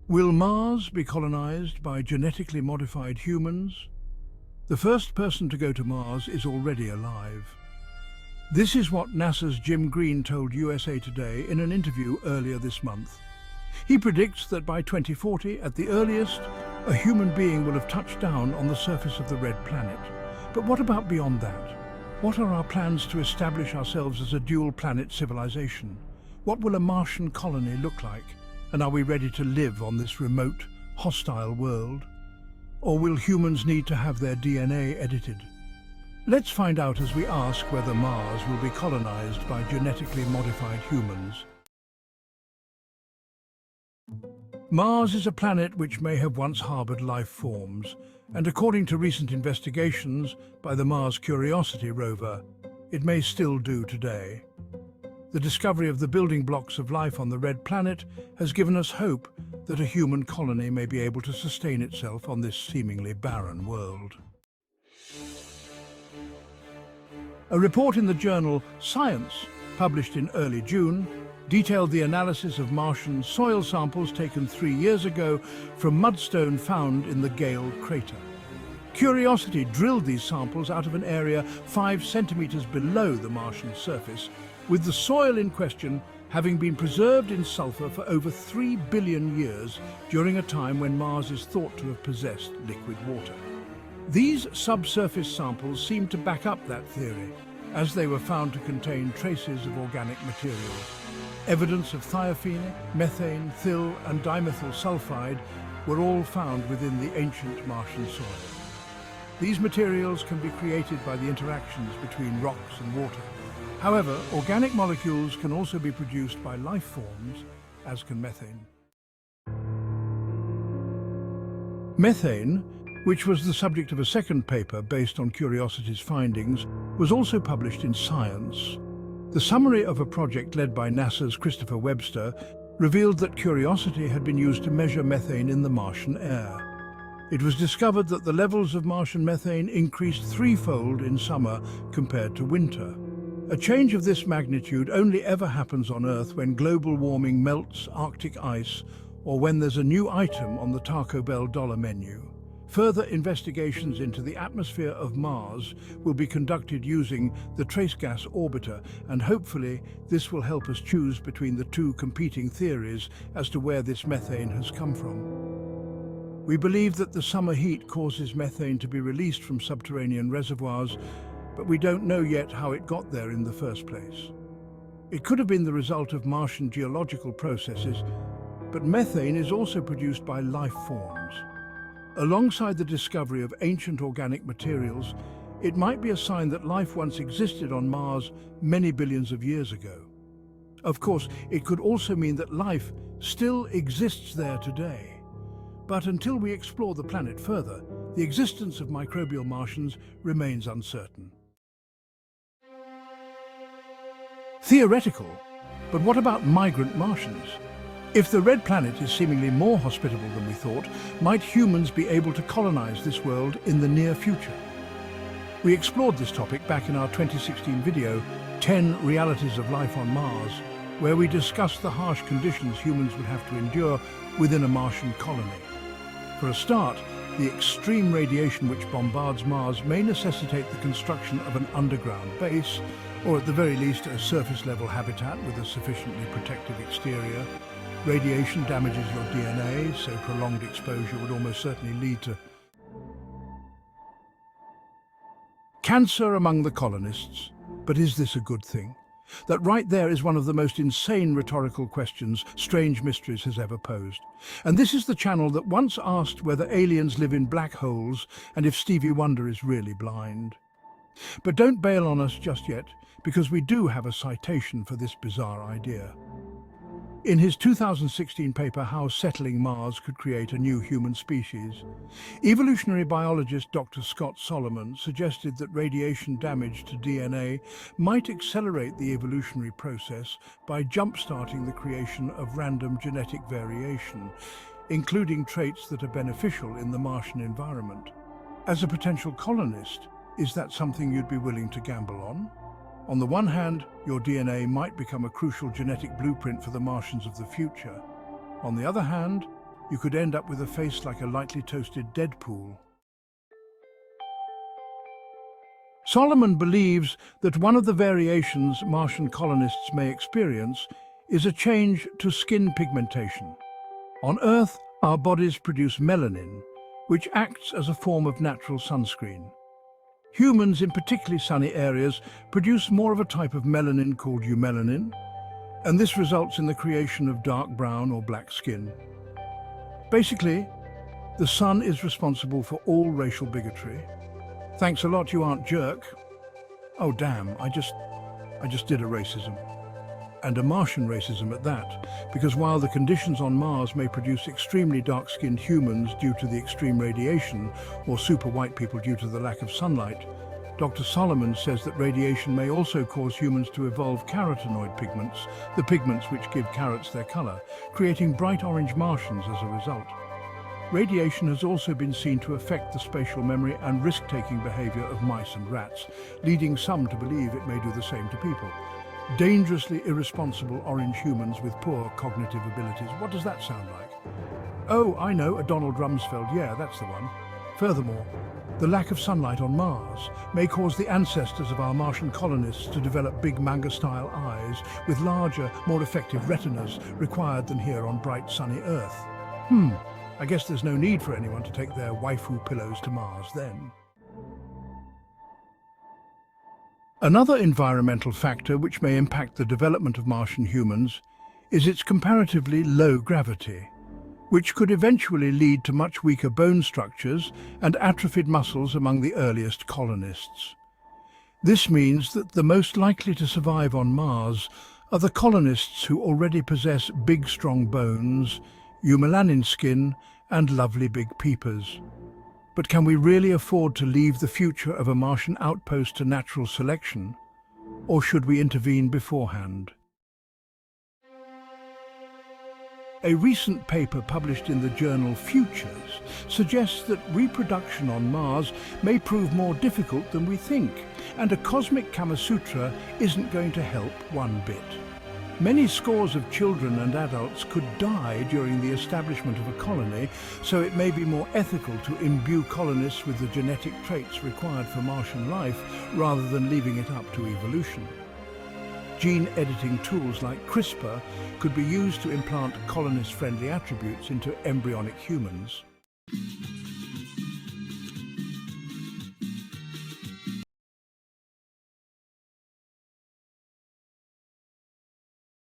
Will Mars be colonized by genetically modified humans? The first person to go to Mars is already alive. This is what NASA's Jim Green told USA Today in an interview earlier this month. He predicts that by 2040, at the earliest, a human being will have touched down on the surface of the red planet. But what about beyond that? What are our plans to establish ourselves as a dual-planet civilization? What will a Martian colony look like? And are we ready to live on this remote, hostile world? Or will humans need to have their DNA edited? Let's find out as we ask whether Mars will be colonized by genetically modified humans. Mars is a planet which may have once harbored life forms, and according to recent investigations by the Mars Curiosity rover, it may still do today. The discovery of the building blocks of life on the red planet has given us hope that a human colony may be able to sustain itself on this seemingly barren world. A report in the journal Science, published in early June, detailed the analysis of Martian soil samples taken 3 years ago from mudstone found in the Gale crater. Curiosity drilled these samples out of an area 5 centimeters below the Martian surface, with the soil in question having been preserved in sulfur for over 3 billion years during a time when Mars is thought to have possessed liquid water. These subsurface samples seem to back up that theory, as they were found to contain traces of organic materials. Evidence of thiophene, methane, thill and dimethyl sulfide were all found within the ancient Martian soil. These materials can be created by the interactions between rocks and water. However, organic molecules can also be produced by life forms, as can methane. Methane, which was the subject of a second paper based on Curiosity's findings, was also published in Science. The summary of a project led by NASA's Christopher Webster revealed that Curiosity had been used to measure methane in the Martian air. It was discovered that the levels of Martian methane increased threefold in summer compared to winter. A change of this magnitude only ever happens on Earth when global warming melts Arctic ice or when there's a new item on the Taco Bell dollar menu. Further investigations into the atmosphere of Mars will be conducted using the Trace Gas Orbiter, and hopefully this will help us choose between the two competing theories as to where this methane has come from. We believe that the summer heat causes methane to be released from subterranean reservoirs, but we don't know yet how it got there in the first place. It could have been the result of Martian geological processes, but methane is also produced by life forms. Alongside the discovery of ancient organic materials, it might be a sign that life once existed on Mars many billions of years ago. Of course, it could also mean that life still exists there today. But until we explore the planet further, the existence of microbial Martians remains uncertain. Theoretical, but what about migrant Martians? If the red planet is seemingly more hospitable than we thought, might humans be able to colonize this world in the near future? We explored this topic back in our 2016 video, 10 Realities of Life on Mars, where we discussed the harsh conditions humans would have to endure within a Martian colony. For a start, the extreme radiation which bombards Mars may necessitate the construction of an underground base, or at the very least a surface-level habitat with a sufficiently protective exterior. Radiation damages your DNA, so prolonged exposure would almost certainly lead to cancer among the colonists. But is this a good thing? That right there is one of the most insane rhetorical questions Strange Mysteries has ever posed. And this is the channel that once asked whether aliens live in black holes and if Stevie Wonder is really blind. But don't bail on us just yet, because we do have a citation for this bizarre idea. In his 2016 paper, How Settling Mars Could Create a New Human Species, evolutionary biologist Dr. Scott Solomon suggested that radiation damage to DNA might accelerate the evolutionary process by jump-starting the creation of random genetic variation, including traits that are beneficial in the Martian environment. As a potential colonist, is that something you'd be willing to gamble on? On the one hand, your DNA might become a crucial genetic blueprint for the Martians of the future. On the other hand, You could end up with a face like a lightly toasted Deadpool. Solomon believes that one of the variations Martian colonists may experience is a change to skin pigmentation. On Earth, our bodies produce melanin, which acts as a form of natural sunscreen. Humans in particularly sunny areas produce more of a type of melanin called eumelanin, and this results in the creation of dark brown or black skin. Basically, the sun is responsible for all racial bigotry. Thanks a lot, you aren't jerk. Oh damn, I just did a racism. And a Martian racism at that, because while the conditions on Mars may produce extremely dark-skinned humans due to the extreme radiation, or super white people due to the lack of sunlight, Dr. Solomon says that radiation may also cause humans to evolve carotenoid pigments, the pigments which give carrots their color, creating bright orange Martians as a result. Radiation has also been seen to affect the spatial memory and risk-taking behavior of mice and rats, leading some to believe it may do the same to people. Dangerously irresponsible orange humans with poor cognitive abilities. What does that sound like? Oh, I know, a Donald Rumsfeld. Yeah, that's the one. Furthermore, the lack of sunlight on Mars may cause the ancestors of our Martian colonists to develop big manga-style eyes with larger, more effective retinas required than here on bright, sunny Earth. I guess there's no need for anyone to take their waifu pillows to Mars then. Another environmental factor which may impact the development of Martian humans is its comparatively low gravity, which could eventually lead to much weaker bone structures and atrophied muscles among the earliest colonists. This means that the most likely to survive on Mars are the colonists who already possess big, strong bones, eumelanin skin, and lovely big peepers. But can we really afford to leave the future of a Martian outpost to natural selection? Or should we intervene beforehand? A recent paper published in the journal Futures suggests that reproduction on Mars may prove more difficult than we think, and a cosmic Kama Sutra isn't going to help one bit. Many scores of children and adults could die during the establishment of a colony, so it may be more ethical to imbue colonists with the genetic traits required for Martian life rather than leaving it up to evolution. Gene editing tools like CRISPR could be used to implant colonist-friendly attributes into embryonic humans.